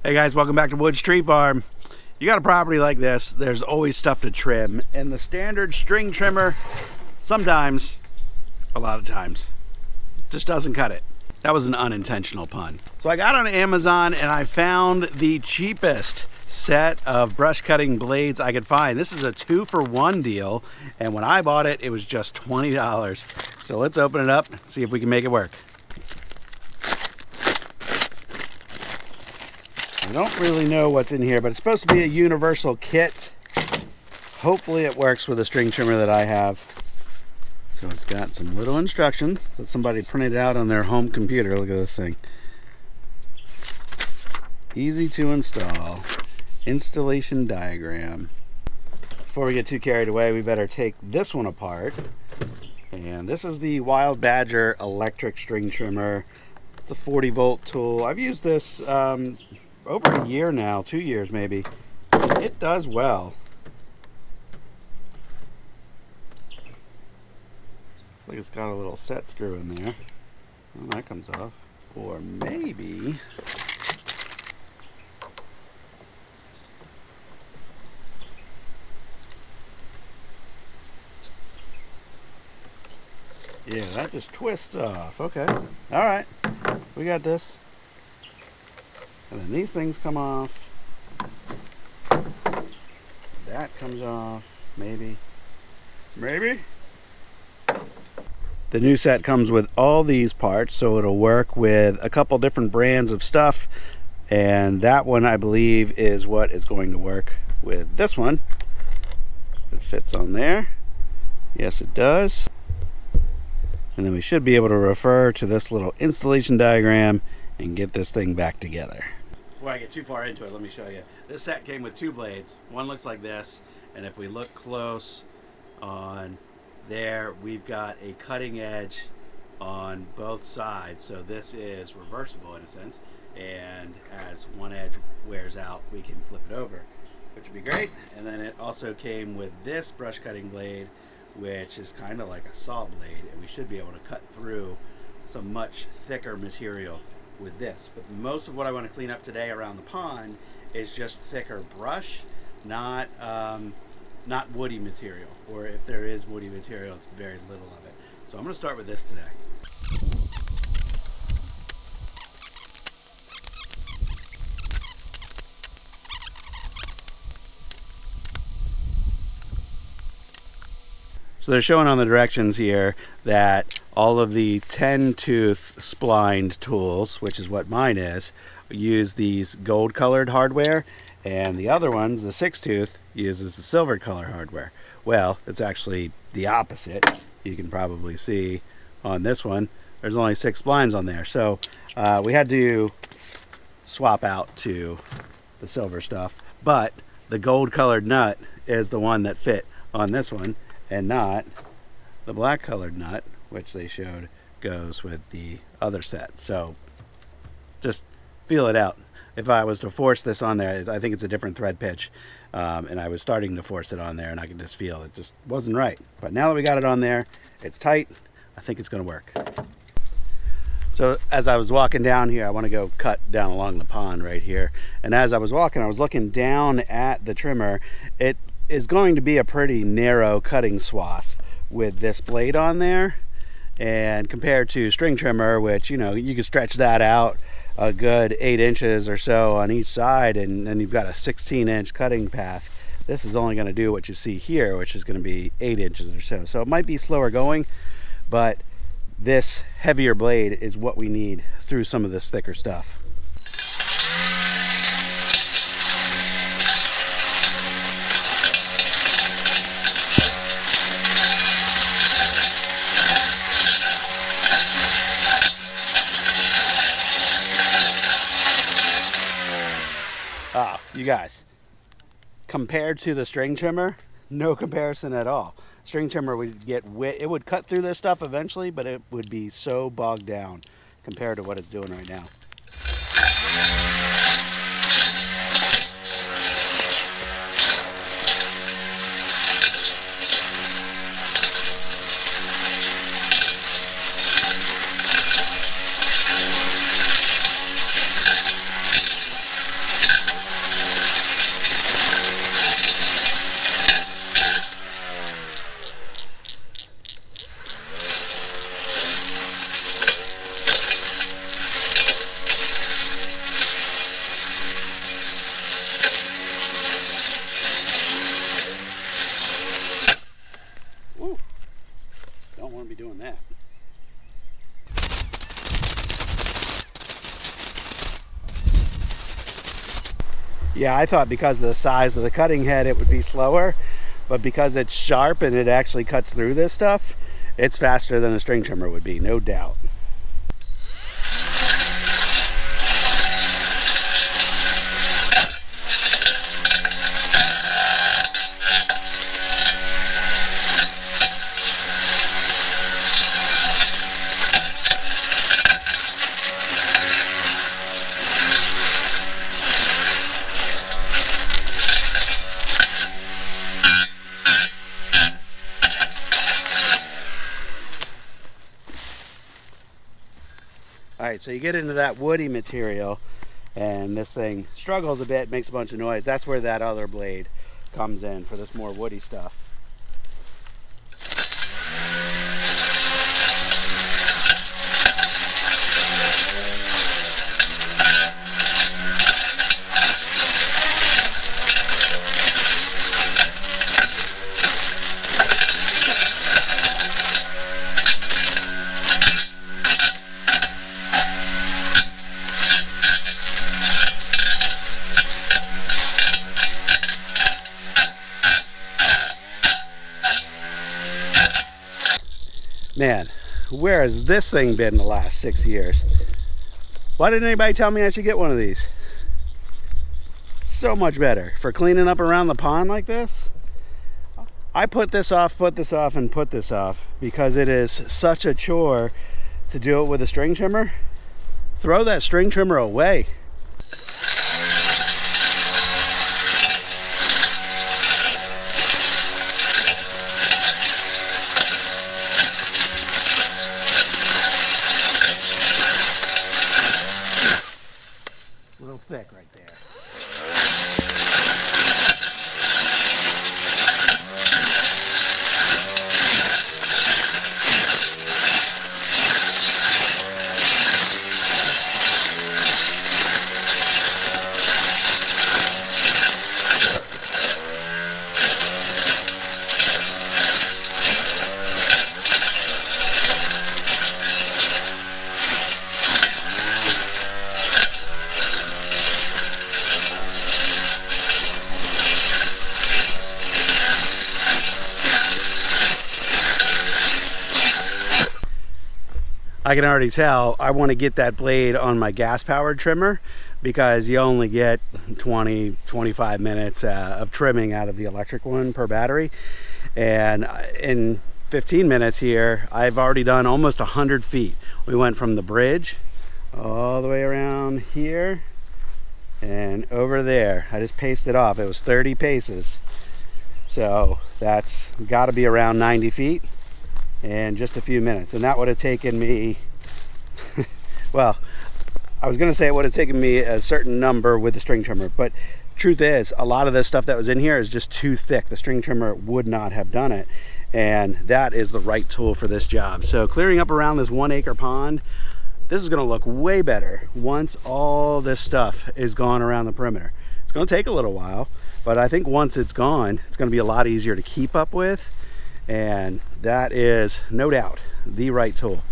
Hey guys, welcome back to Woods Tree Farm. You got a property like this, there's always stuff to trim, and the standard string trimmer sometimes, a lot of times, just doesn't cut it. That was an unintentional pun. So I got on Amazon and I found the cheapest set of brush cutting blades I could find. This is a 2-for-1 deal, and when I bought it, it was just $20. So let's open it up and see if we can make it work. I don't really know what's in here, but it's supposed to be a universal kit. Hopefully it works with the string trimmer that I have. So it's got some little instructions that somebody printed out on their home computer. Look at this thing. Easy to install. Installation diagram. Before we get too carried away, we better take this one apart. And this is the Wild Badger electric string trimmer. It's a 40-volt tool. I've used this over a year now, 2 years maybe. It does well. Looks like it's got a little set screw in there. Well, that comes off. Or maybe... yeah, that just twists off. Okay. Alright. We got this. And then these things come off. That comes off. Maybe. Maybe? The new set comes with all these parts, so it'll work with a couple different brands of stuff. And that one, I believe, is what is going to work with this one. It fits on there. Yes, it does. And then we should be able to refer to this little installation diagram and get this thing back together. Before I get too far into it, let me show you. This set came with 2 blades. One looks like this, and if we look close on there, we've got a cutting edge on both sides. So this is reversible in a sense, and as one edge wears out, we can flip it over, which would be great. And then it also came with this brush cutting blade, which is kind of like a saw blade, and we should be able to cut through some much thicker material with this. But most of what I want to clean up today around the pond is just thicker brush, not woody material, or if there is woody material, it's very little of it. So I'm going to start with this today. So they're showing on the directions here that all of the 10-tooth splined tools, which is what mine is, use these gold colored hardware, and the other ones, the 6-tooth, uses the silver color hardware. Well, it's actually the opposite. You can probably see on this one, there's only 6 splines on there. So we had to swap out to the silver stuff, but the gold colored nut is the one that fit on this one, and not the black colored nut, which they showed goes with the other set. So just feel it out. If I was to force this on there, I think it's a different thread pitch, and I was starting to force it on there, and I could just feel it just wasn't right. But now that we got it on there, it's tight. I think it's going to work. So as I was walking down here, I want to go cut down along the pond right here, and as I was walking, I was looking down at the trimmer. It is going to be a pretty narrow cutting swath with this blade on there, and compared to string trimmer, which, you know, you can stretch that out a good 8 inches or so on each side, and then you've got a 16-inch cutting path. This is only going to do what you see here, which is going to be 8 inches or so. So it might be slower going, but this heavier blade is what we need through some of this thicker stuff. Oh, you guys, compared to the string trimmer, no comparison at all. String trimmer would get wet. It would cut through this stuff eventually, but it would be so bogged down compared to what it's doing right now. Yeah, I thought because of the size of the cutting head it would be slower, but because it's sharp and it actually cuts through this stuff, it's faster than a string trimmer would be, no doubt. All right, so you get into that woody material and this thing struggles a bit, makes a bunch of noise. That's where that other blade comes in for this more woody stuff. Man, where has this thing been the last 6 years? Why didn't anybody tell me I should get one of these? So much better for cleaning up around the pond like this. I put this off, and put this off because it is such a chore to do it with a string trimmer. Throw that string trimmer away. A little thick right there. I can already tell I want to get that blade on my gas powered trimmer because you only get 20-25 minutes of trimming out of the electric one per battery, and in 15 minutes here I've already done almost 100 feet. We went from the bridge all the way around here and over there. I just paced it off. It was 30 paces, so that's got to be around 90 feet in just a few minutes. And that would have taken me well, I was going to say it would have taken me a certain number with the string trimmer, but truth is a lot of this stuff that was in here is just too thick. The string trimmer would not have done it, and that is the right tool for this job. So clearing up around this 1 acre pond, this is going to look way better once all this stuff is gone around the perimeter. It's going to take a little while, but I think once it's gone, it's going to be a lot easier to keep up with. And that is no doubt the right tool.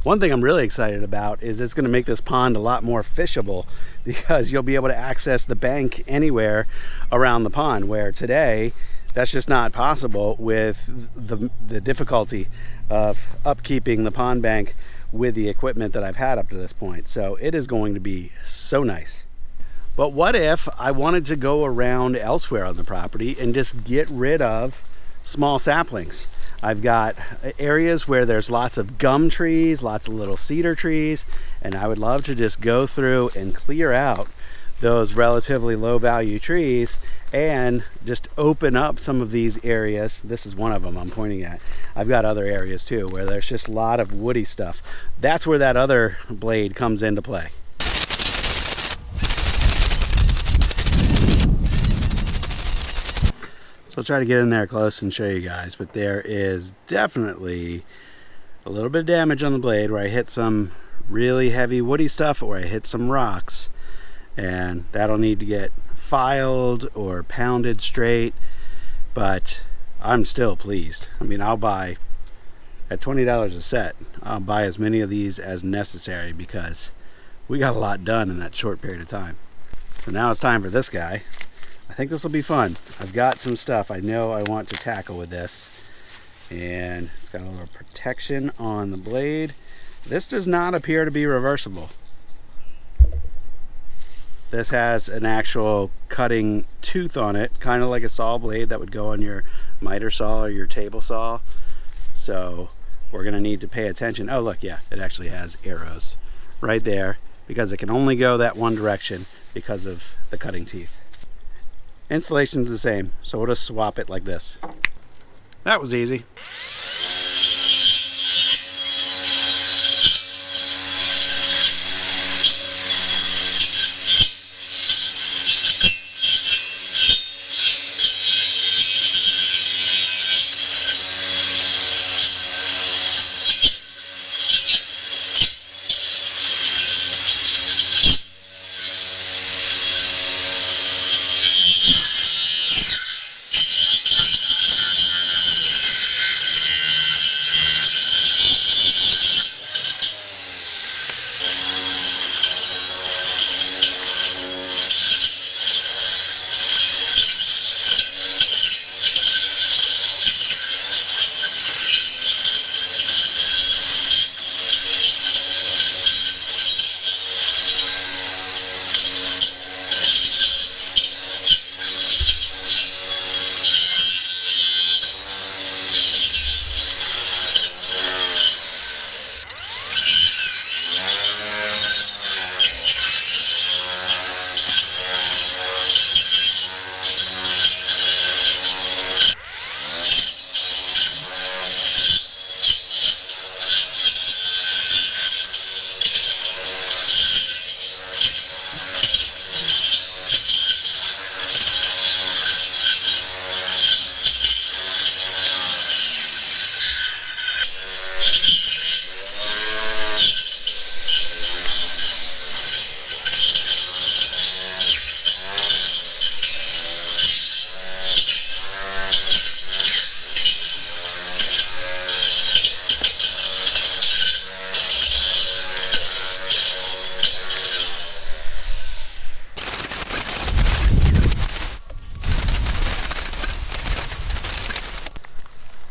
One thing I'm really excited about is it's going to make this pond a lot more fishable because you'll be able to access the bank anywhere around the pond, where today that's just not possible with the difficulty of upkeeping the pond bank with the equipment that I've had up to this point. So it is going to be so nice. But what if I wanted to go around elsewhere on the property and just get rid of small saplings? I've got areas where there's lots of gum trees, lots of little cedar trees, and I would love to just go through and clear out those relatively low value trees and just open up some of these areas. This is one of them I'm pointing at. I've got other areas too where there's just a lot of woody stuff. That's where that other blade comes into play. I'll try to get in there close and show you guys, but there is definitely a little bit of damage on the blade where I hit some really heavy woody stuff or I hit some rocks, and that'll need to get filed or pounded straight. But I'm still pleased. I mean, I'll buy at $20 a set, I'll buy as many of these as necessary because we got a lot done in that short period of time. So now it's time for this guy. I think this will be fun. I've got some stuff I know I want to tackle with this. And it's got a little protection on the blade. This does not appear to be reversible. This has an actual cutting tooth on it, kind of like a saw blade that would go on your miter saw or your table saw. So we're gonna need to pay attention. Oh look, yeah, it actually has arrows right there because it can only go that one direction because of the cutting teeth. Installation's the same, so we'll just swap it like this. That was easy.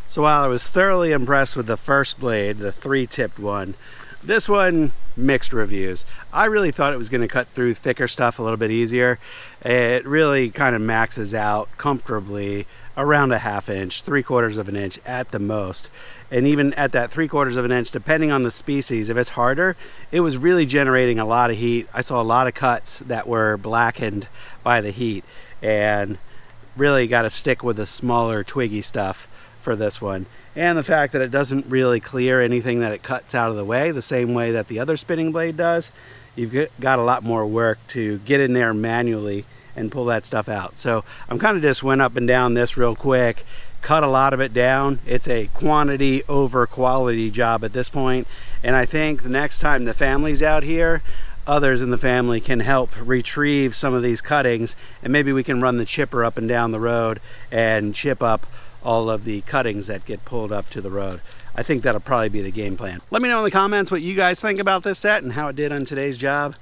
So while I was thoroughly impressed with the first blade, the 3-tipped one, this one, mixed reviews. I really thought it was going to cut through thicker stuff a little bit easier. It really kind of maxes out comfortably around a 1/2 inch, 3/4 of an inch at the most. And even at that 3/4 of an inch, depending on the species, if it's harder, it was really generating a lot of heat. I saw a lot of cuts that were blackened by the heat, and really got to stick with the smaller twiggy stuff for this one. And the fact that it doesn't really clear anything that it cuts out of the way the same way that the other spinning blade does. You've got a lot more work to get in there manually and pull that stuff out. So I'm kind of just went up and down this real quick, cut a lot of it down. It's a quantity over quality job at this point, and I think the next time the family's out here, others in the family can help retrieve some of these cuttings, and maybe we can run the chipper up and down the road and chip up all of the cuttings that get pulled up to the road. I think that'll probably be the game plan. Let me know in the comments what you guys think about this set and how it did on today's job.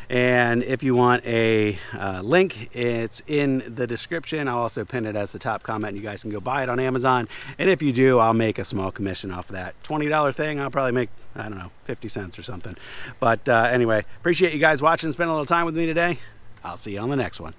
And if you want a link, it's in the description. I'll also pin it as the top comment. You guys can go buy it on Amazon. And if you do, I'll make a small commission off of that. $20 thing, I'll probably make, I don't know, 50 cents or something. But anyway, appreciate you guys watching, spending a little time with me today. I'll see you on the next one.